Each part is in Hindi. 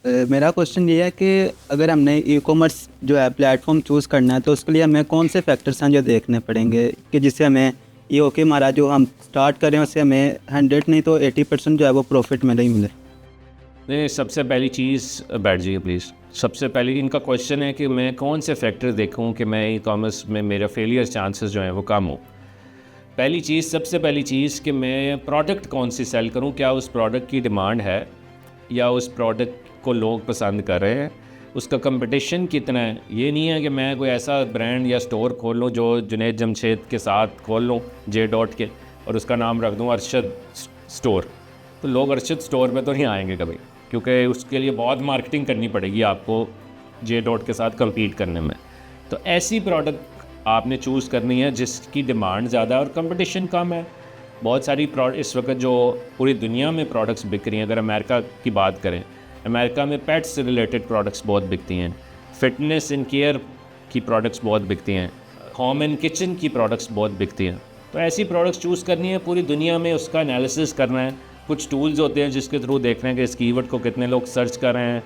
मेरा क्वेश्चन ये है कि अगर हमने ई कॉमर्स जो है प्लेटफॉर्म चूज़ करना है तो उसके लिए हमें कौन से फैक्टर्स हैं जो देखने पड़ेंगे कि जिससे हमें ये हो कि हमारा जो हम स्टार्ट करें उससे हमें 100 नहीं तो 80% जो है वो प्रॉफिट मिले ही मिले। नहीं, सबसे पहली चीज़, बैठ जाइए प्लीज़। सबसे पहले इनका क्वेश्चन है कि मैं कौन से फैक्टर देखूं कि मैं ई कॉमर्स में मेरा फेलियर चांसेस जो हैं वो कम हो। पहली चीज़, सबसे पहली चीज़ कि मैं प्रोडक्ट कौन सी सेल करूं, क्या उस प्रोडक्ट की डिमांड है या उस प्रोडक्ट को लोग पसंद कर रहे हैं, उसका कंपटीशन कितना है। ये नहीं है कि मैं कोई ऐसा ब्रांड या स्टोर खोल लूँ जो जुनैद जमशेद के साथ खोल लूँ जे डॉट के और उसका नाम रख दूँ अरशद स्टोर, तो लोग अरशद स्टोर पे तो नहीं आएंगे कभी, क्योंकि उसके लिए बहुत मार्केटिंग करनी पड़ेगी आपको जे डॉट के साथ कम्पीट करने में। तो ऐसी प्रोडक्ट आपने चूज़ करनी है जिसकी डिमांड ज़्यादा है और कंपटीशन कम है। बहुत सारी इस वक्त जो पूरी दुनिया में प्रोडक्ट्स बिक रही हैं, अगर अमेरिका की बात करें, अमेरिका में पेट्स से रिलेटेड प्रोडक्ट्स बहुत बिकती हैं, फिटनेस एंड केयर की प्रोडक्ट्स बहुत बिकती हैं, होम एंड किचन की प्रोडक्ट्स बहुत बिकती हैं। तो ऐसी प्रोडक्ट्स चूज़ करनी है, पूरी दुनिया में उसका एनालिसिस करना है। कुछ टूल्स होते हैं जिसके थ्रू देखना है कि इस कीवर्ड को कितने लोग सर्च कर रहे हैं,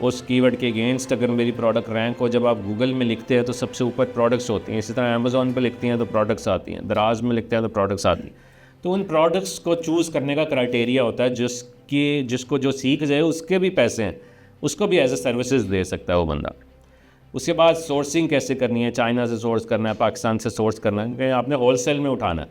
उस कीवर्ड के अगेंस्ट अगर मेरी प्रोडक्ट रैंक हो। जब आप गूगल में लिखते हैं तो सबसे ऊपर प्रोडक्ट्स होती हैं, इसी तरह अमेज़ॉन पे लिखती हैं तो प्रोडक्ट्स आती हैं, दराज में लिखते हैं तो प्रोडक्ट्स आती हैं। तो उन प्रोडक्ट्स को चूज़ करने का क्राइटेरिया होता है जिसको जो सीख जाए उसके भी पैसे हैं, उसको भी एज ए सर्विसेज दे सकता है वो बंदा। उसके बाद सोर्सिंग कैसे करनी है, चाइना से सोर्स करना है, पाकिस्तान से सोर्स करना है, कि आपने होल सेल में उठाना है।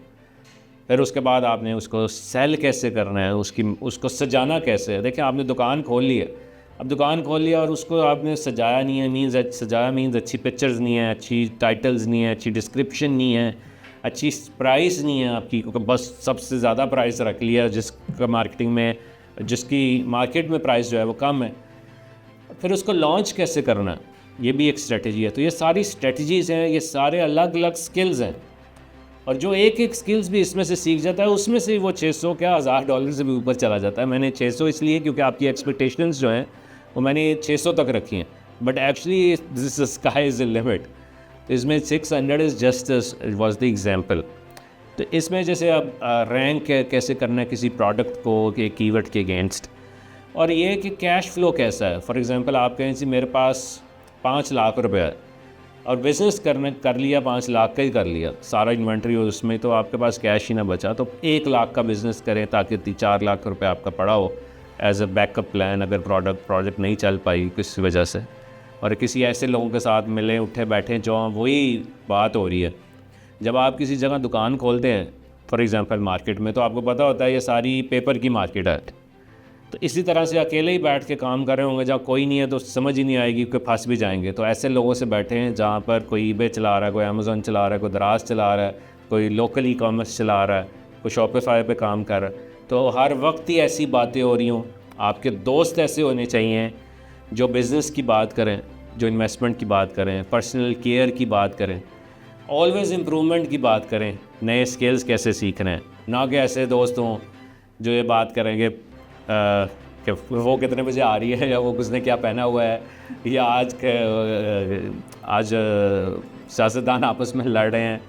फिर उसके बाद आपने उसको सेल कैसे करना है, उसको सजाना कैसे है। देखिए, आपने दुकान खोल ली है, अब दुकान खोल लिया और उसको आपने सजाया नहीं है, सजाया मीन्स अच्छी पिक्चर्स नहीं है, अच्छी टाइटल्स नहीं है, अच्छी डिस्क्रिप्शन नहीं है, अच्छी प्राइस नहीं है आपकी, क्योंकि बस सबसे ज़्यादा प्राइस रख लिया जिसका मार्केटिंग में, जिसकी मार्केट में प्राइस जो है वो कम है। फिर उसको लॉन्च कैसे करना है, ये भी एक स्ट्रेटजी है। तो ये सारी स्ट्रेटजीज़ हैं, ये सारे अलग अलग स्किल्स हैं, और जो एक एक स्किल्स भी इसमें से सीख जाता है उसमें से वो 600 क्या $1000 से भी ऊपर चला जाता है। मैंने 600 इसलिए क्योंकि आपकी एक्सपेक्टेशंस जो हैं वो मैंने 600 तक रखी हैं, but actually this sky is the limit. तो इसमें 600 is just was the example. तो इसमें जैसे अब रैंक कैसे करना है किसी प्रोडक्ट को के कीवर्ड के अगेंस्ट, और ये कि कैश फ्लो कैसा है। फॉर एग्जांपल आप कहें जी मेरे पास 5 लाख रुपए है और बिज़नेस कर लिया, 5 लाख का ही कर लिया, सारा इन्वेंट्री और उसमें तो आपके पास कैश ही ना बचा, तो 1 लाख का बिज़नेस करें ताकि 4 लाख रुपए आपका पड़ा हो एज अ बैकअप प्लान अगर प्रोजेक्ट नहीं चल पाई किसी वजह से। और किसी ऐसे लोगों के साथ मिलें, उठे बैठें, जो वही बात हो रही है। जब आप किसी जगह दुकान खोलते हैं फॉर एग्ज़ाम्पल मार्केट में, तो आपको पता होता है ये सारी पेपर की मार्केट है। तो इसी तरह से अकेले ही बैठ के काम कर रहे होंगे, जहाँ कोई नहीं है तो समझ ही नहीं आएगी कि फंस भी जाएंगे। तो ऐसे लोगों से बैठे हैं जहाँ पर कोई ईबे चला रहा है, कोई अमेज़ॉन चला रहा है, कोई दराज चला रहा है, कोई लोकल ई कॉमर्स चला रहा है, कोई शॉपिफाई पे काम कर रहा है। तो हर वक्त ही ऐसी बातें हो रही हों। आपके दोस्त ऐसे होने चाहिए जो बिज़नेस की बात करें, जो इन्वेस्टमेंट की बात करें, पर्सनल केयर की बात करें, ऑलवेज़ इम्प्रूवमेंट की बात करें, नए स्किल्स कैसे सीखना है। ना कि ऐसे दोस्त हों जो ये बात करेंगे कि वो कितने बजे आ रही है, या वो उसने क्या पहना हुआ है, या आज सियासतदान आपस में लड़ रहे हैं,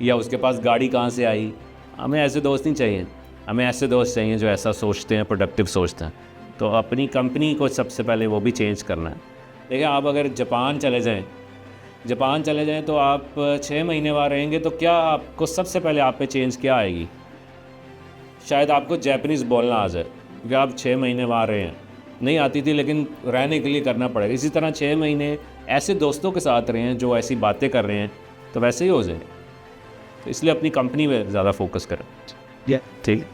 या उसके पास गाड़ी कहाँ से आई। हमें ऐसे दोस्त नहीं चाहिए, हमें ऐसे दोस्त चाहिए जो ऐसा सोचते हैं, प्रोडक्टिव सोचते हैं। तो अपनी कंपनी को सबसे पहले वो भी चेंज करना है। देखिए, आप अगर जापान चले जाएं तो आप 6 महीने वहाँ रहेंगे, तो क्या आपको सबसे पहले आप पे चेंज क्या आएगी? शायद आपको जैपनीज़ बोलना आ जाए, क्योंकि आप 6 महीने वहाँ रहे हैं। नहीं आती थी, लेकिन रहने के लिए करना पड़ेगा। इसी तरह 6 महीने ऐसे दोस्तों के साथ रहे हैं जो ऐसी बातें कर रहे हैं, तो वैसे ही हो जाए। तो इसलिए अपनी कंपनी में ज़्यादा फोकस करें। ठीक।